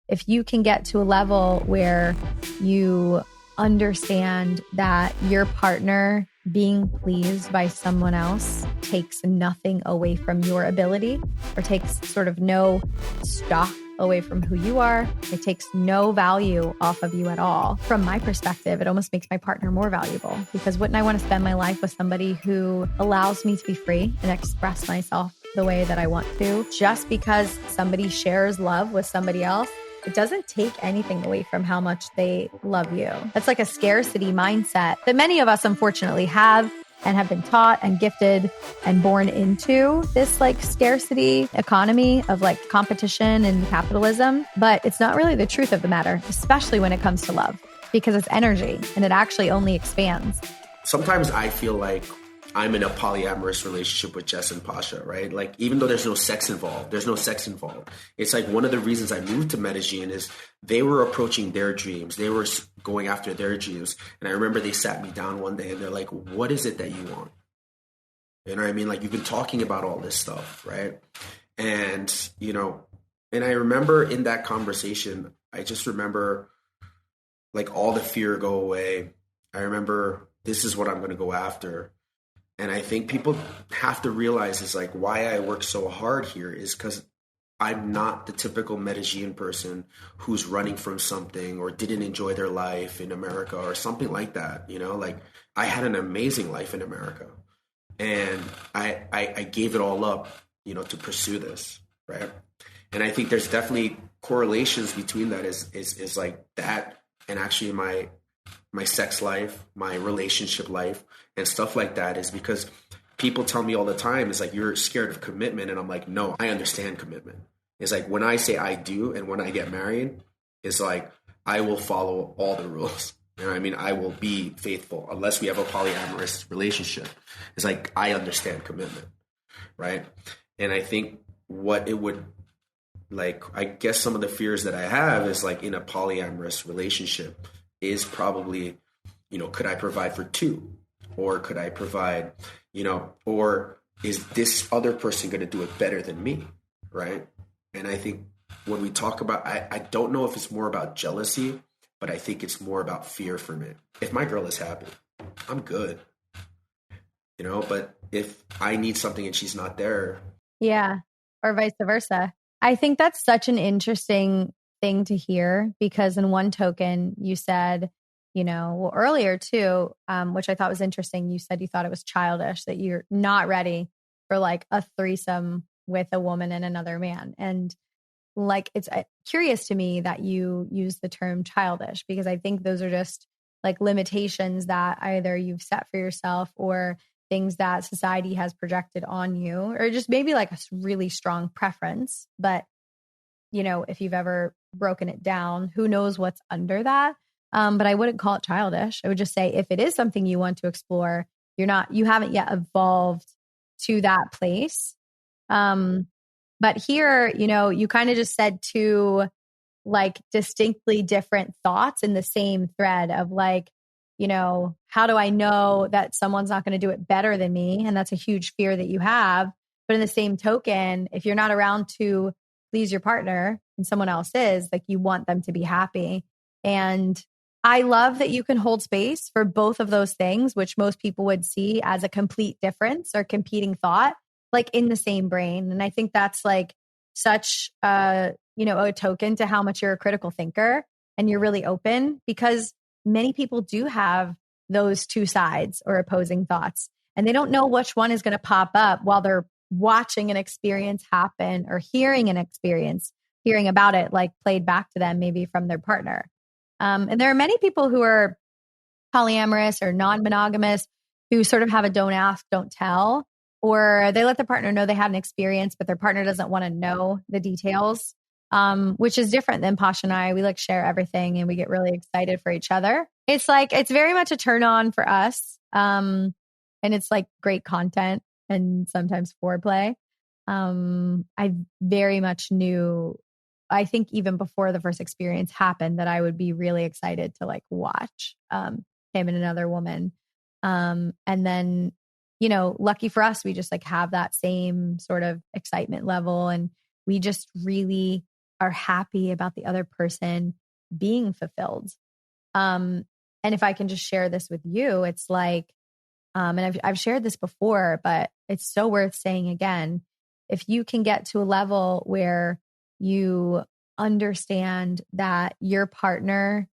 if you can get to a level where you understand that your partner being pleased by someone else takes nothing away from your ability, or takes sort of no stock away from who you are. It takes no value off of you at all. From my perspective, it almost makes my partner more valuable, because wouldn't I want to spend my life with somebody who allows me to be free and express myself the way that I want to? Just because somebody shares love with somebody else, it doesn't take anything away from how much they love you. That's like a scarcity mindset that many of us unfortunately have, and have been taught and gifted and born into this like scarcity economy of like competition and capitalism. But it's not really the truth of the matter, especially when it comes to love, because it's energy and it actually only expands. Sometimes I feel like I'm in a polyamorous relationship with Jess and Pasha, right? Like, even though there's no sex involved, It's like one of the reasons I moved to Medellin is they were approaching their dreams. They were going after their dreams. And I remember they sat me down one day and they're like, what is it that you want? You know what I mean? Like, you've been talking about all this stuff, right? And, you know, and I remember in that conversation, I just remember like all the fear go away. I remember this is what I'm going to go after. And I think people have to realize is like why I work so hard here is because I'm not the typical Medellin person who's running from something or didn't enjoy their life in America or something like that. You know, like I had an amazing life in America, and I gave it all up, you know, to pursue this, right? And I think there's definitely correlations between that is like that and actually my sex life, my relationship life, and stuff like that, is because people tell me all the time, it's like, you're scared of commitment. And I'm like, no, I understand commitment. It's like when I say I do and when I get married, it's like I will follow all the rules. You know what I mean? I will be faithful unless we have a polyamorous relationship. It's like I understand commitment, right? And I think what it would, like, I guess some of the fears that I have is like in a polyamorous relationship is probably, you know, could I provide for two? Or could I provide, you know, or is this other person going to do it better than me, right? And I think when we talk about, I don't know if it's more about jealousy, but I think it's more about fear for me. If my girl is happy, I'm good, you know, but if I need something and she's not there. Yeah, or vice versa. I think that's such an interesting thing to hear, because in one token, you said, you know, well, earlier too, which I thought was interesting. You said you thought it was childish, that you're not ready for like a threesome with a woman and another man. And like, it's curious to me that you use the term childish, because I think those are just like limitations that either you've set for yourself or things that society has projected on you, or just maybe like a really strong preference. But, you know, if you've ever broken it down, who knows what's under that? But I wouldn't call it childish. I would just say if it is something you want to explore, you haven't yet evolved to that place. But here, you know, you kind of just said two like distinctly different thoughts in the same thread of like, you know, how do I know that someone's not going to do it better than me? And that's a huge fear that you have. But in the same token, if you're not around to please your partner and someone else is, like, you want them to be happy. And I love that you can hold space for both of those things, which most people would see as a complete difference or competing thought, like in the same brain. And I think that's like such you know, a token to how much you're a critical thinker and you're really open, because many people do have those two sides or opposing thoughts, and they don't know which one is going to pop up while they're watching an experience happen or hearing about it, like played back to them, maybe from their partner. And there are many people who are polyamorous or non-monogamous who sort of have a don't ask, don't tell, or they let their partner know they had an experience, but their partner doesn't want to know the details, which is different than Posh and I. We like share everything and we get really excited for each other. It's like, it's very much a turn on for us. And it's like great content and sometimes foreplay. I very much knew, I think even before the first experience happened, that I would be really excited to like watch him and another woman. And then, you know, lucky for us, we just like have that same sort of excitement level. And we just really are happy about the other person being fulfilled. And if I can just share this with you, it's like, and I've shared this before, but it's so worth saying again. If you can get to a level where you understand that your partner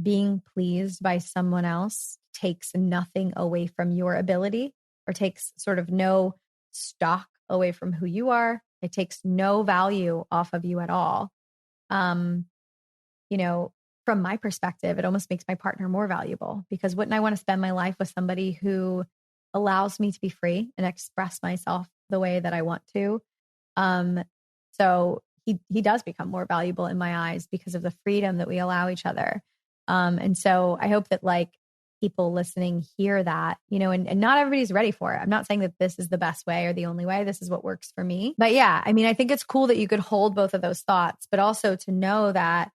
being pleased by someone else takes nothing away from your ability, or takes sort of no stock away from who you are, it takes no value off of you at all. Um, you know, from my perspective, it almost makes my partner more valuable, because wouldn't I want to spend my life with somebody who allows me to be free and express myself the way that I want to? Um, so he does become more valuable in my eyes because of the freedom that we allow each other. And so I hope that like people listening hear that, you know, and not everybody's ready for it. I'm not saying that this is the best way or the only way. This is what works for me. But yeah, I mean, I think it's cool that you could hold both of those thoughts, but also to know that,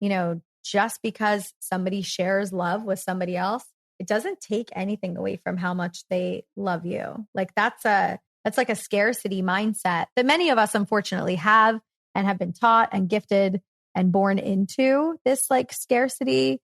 you know, just because somebody shares love with somebody else, it doesn't take anything away from how much they love you. Like that's like a scarcity mindset that many of us unfortunately have and have been taught and gifted and born into this like scarcity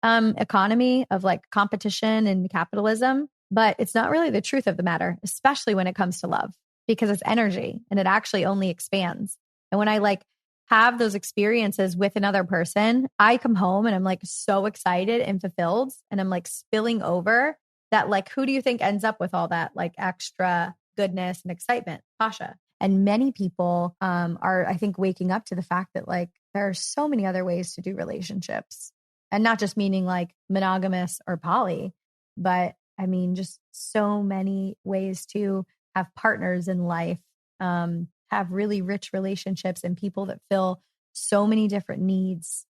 economy of like competition and capitalism. But it's not really the truth of the matter, especially when it comes to love, because it's energy and it actually only expands. And when I like have those experiences with another person, I come home and I'm like so excited and fulfilled, and I'm like spilling over that. Like, who do you think ends up with all that like extra goodness and excitement? Tasha. And many people are, I think, waking up to the fact that like there are so many other ways to do relationships, and not just meaning like monogamous or poly, but I mean, just so many ways to have partners in life, have really rich relationships and people that fill so many different needs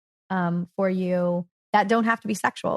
for you that don't have to be sexual.